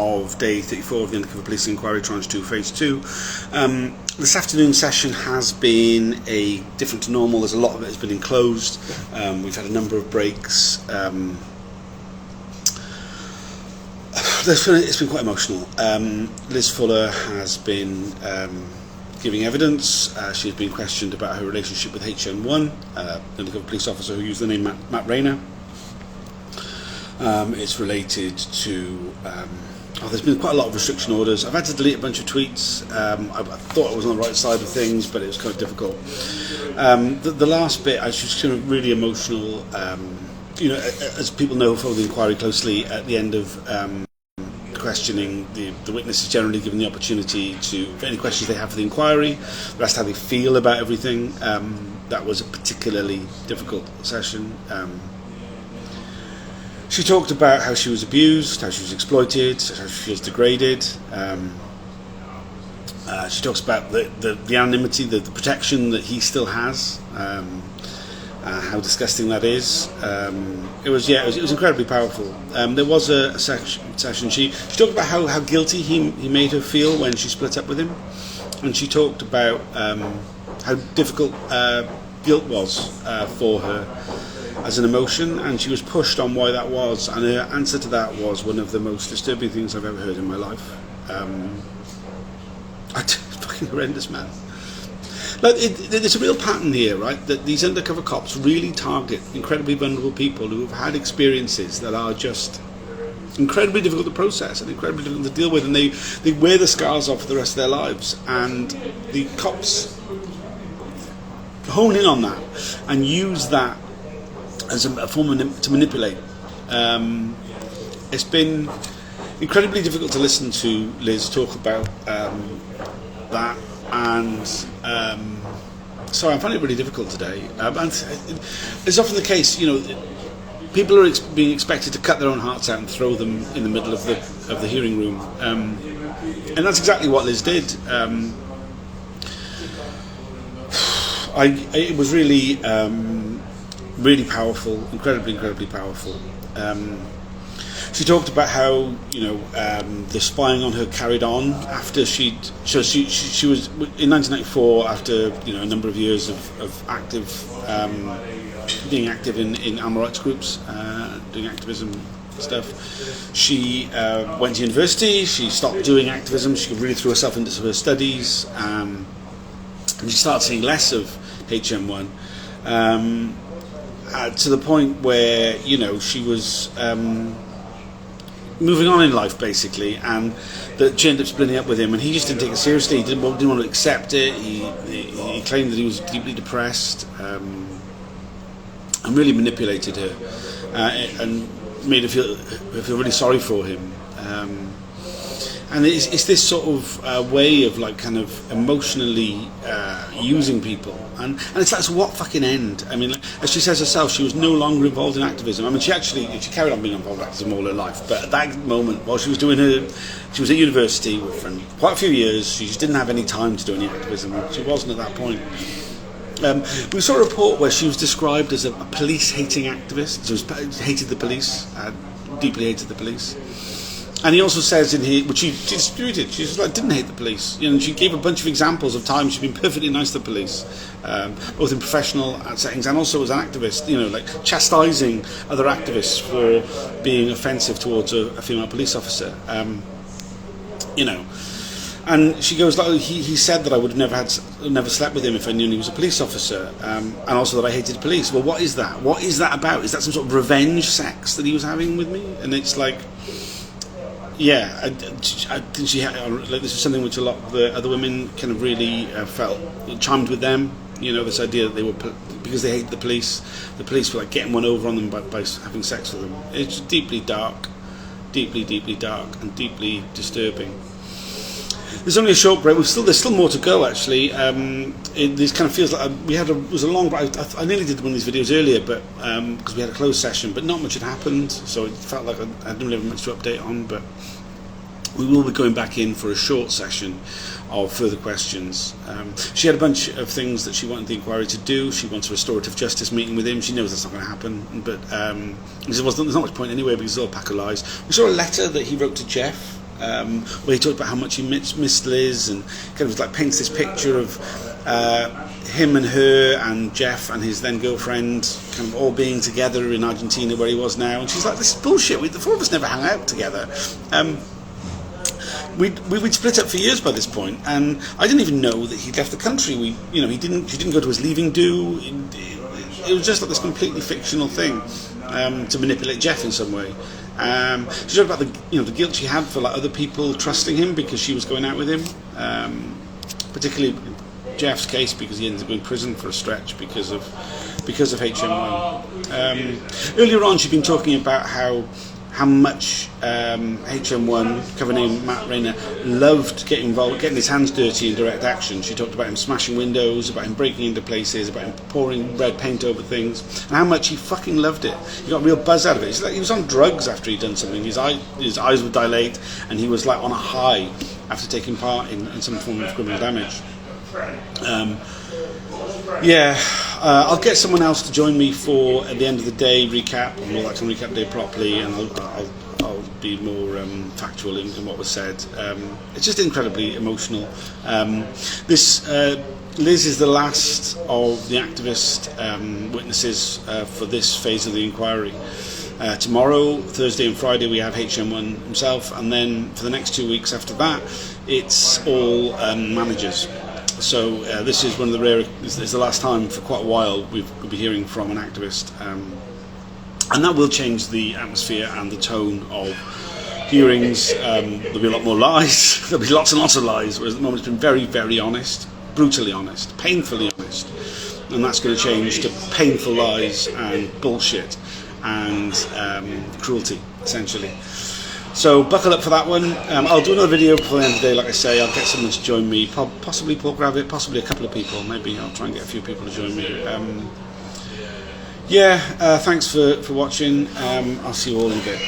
of day 34 of the Undercover Policing Inquiry, Tranche 2, Phase 2. This afternoon session has been different to normal. There's a lot of it has been enclosed. We've had a number of breaks. It's been quite emotional. Liz Fuller has been giving evidence. She's been questioned about her relationship with HN1, the undercover police officer who used the name Matt Rayner. It's related to there's been quite a lot of restriction orders. I've had to delete a bunch of tweets. I thought I was on the right side of things, but it was kind of difficult. The last bit, I was just kind of really emotional. As people know who follow the inquiry closely, at the end of questioning, the witness is generally given the opportunity for any questions they have for the inquiry. They're asked how they feel about everything. That was a particularly difficult session. She talked about how she was abused, how she was exploited, how she feels degraded. She talks about the anonymity, the protection that he still has, how disgusting that is. It was incredibly powerful. There was a session. She talked about how guilty he made her feel when she split up with him, and she talked about how difficult guilt was for her as an emotion, and she was pushed on why that was, and her answer to that was one of the most disturbing things I've ever heard in my life. It's fucking horrendous, man. Like, there's a real pattern here, right? That these undercover cops really target incredibly vulnerable people who have had experiences that are just incredibly difficult to process and incredibly difficult to deal with, and they wear the scars off for the rest of their lives. And the cops hone in on that and use that as a form to manipulate. It's been incredibly difficult to listen to Liz talk about that, and sorry, I'm finding it really difficult today. And it's often the case, people are being expected to cut their own hearts out and throw them in the middle of the hearing room, and that's exactly what Liz did. It was really really powerful, incredibly powerful. She talked about how the spying on her carried on after she was in 1994, after a number of years of being active in animal rights groups, doing activism stuff. She went to university. She stopped doing activism. She really threw herself into her studies, and she started seeing less of HN1. To the point where she was moving on in life, basically, and that she ended up splitting up with him, and he just didn't take it seriously. He didn't want to accept it. He claimed that he was deeply depressed, and really manipulated her, and made her feel really sorry for him. And it's this sort of way of kind of emotionally using people, and it's like, so what fucking end? I mean, as she says herself, she was no longer involved in activism. I mean, she carried on being involved in activism all her life, but at that moment, while she was at university for quite a few years, she just didn't have any time to do any activism. She wasn't at that point. We saw a report where she was described as a police-hating activist. She hated the police, deeply hated the police. And he also says in here, which she disputed, she didn't hate the police. She gave a bunch of examples of times she'd been perfectly nice to the police, both in professional settings and also as an activist, like chastising other activists for being offensive towards a female police officer. And she goes, he said that I would have never slept with him if I knew he was a police officer, and also that I hated police. Well, what is that? What is that about? Is that some sort of revenge sex that he was having with me? And it's like, yeah, I think she had, this is something which a lot of the other women kind of really felt charmed with them. This idea that they were, because they hated the police were getting one over on them by having sex with them. It's deeply dark, deeply dark, and deeply disturbing. There's only a short break. There's still more to go, actually. This kind of feels like it was a long break. I nearly did one of these videos earlier, but because we had a closed session, but not much had happened, so it felt like I didn't really have much to update on. But we will be going back in for a short session of further questions. She had a bunch of things that she wanted the inquiry to do. She wants a restorative justice meeting with him. She knows that's not going to happen, but there's not much point anyway because it's all a pack of lies. We saw a letter that he wrote to Jeff, where he talked about how much he missed Liz, and kind of like paints this picture of him and her and Jeff and his then girlfriend kind of all being together in Argentina where he was now. And she's like, this is bullshit. The four of us never hung out together. We'd split up for years by this point, and I didn't even know that he'd left the country. She didn't go to his leaving do. It was just like this completely fictional thing to manipulate Jeff in some way. She talked about the guilt she had for like other people trusting him because she was going out with him, particularly Jeff's case, because he ended up in prison for a stretch because of HN1. Earlier on, she'd been talking about how much HN1, cover name Matt Rayner, loved getting involved, getting his hands dirty in direct action. She talked about him smashing windows, about him breaking into places, about him pouring red paint over things, and how much he fucking loved it. He got a real buzz out of it. It's like he was on drugs after he'd done something. His eyes would dilate, and he was like on a high after taking part in some form of criminal damage. I'll get someone else to join me for at the end of the day recap, and we'll actually recap the day properly, and I'll be more factual in what was said. It's just incredibly emotional. Liz is the last of the activist witnesses for this phase of the inquiry. Tomorrow, Thursday and Friday, we have HN1 himself, and then for the next 2 weeks after that, it's all managers. So this is one of the rare. It's the last time for quite a while we'll be hearing from an activist, and that will change the atmosphere and the tone of hearings. There'll be a lot more lies. There'll be lots and lots of lies. Whereas at the moment it's been very, very honest, brutally honest, painfully honest, and that's going to change to painful lies and bullshit and cruelty, essentially. So buckle up for that one. I'll do another video before the end of the day, like I say. I'll get someone to join me, possibly Paul Gravitt, possibly a couple of people. Maybe I'll try and get a few people to join me. Thanks for watching. I'll see you all in a bit.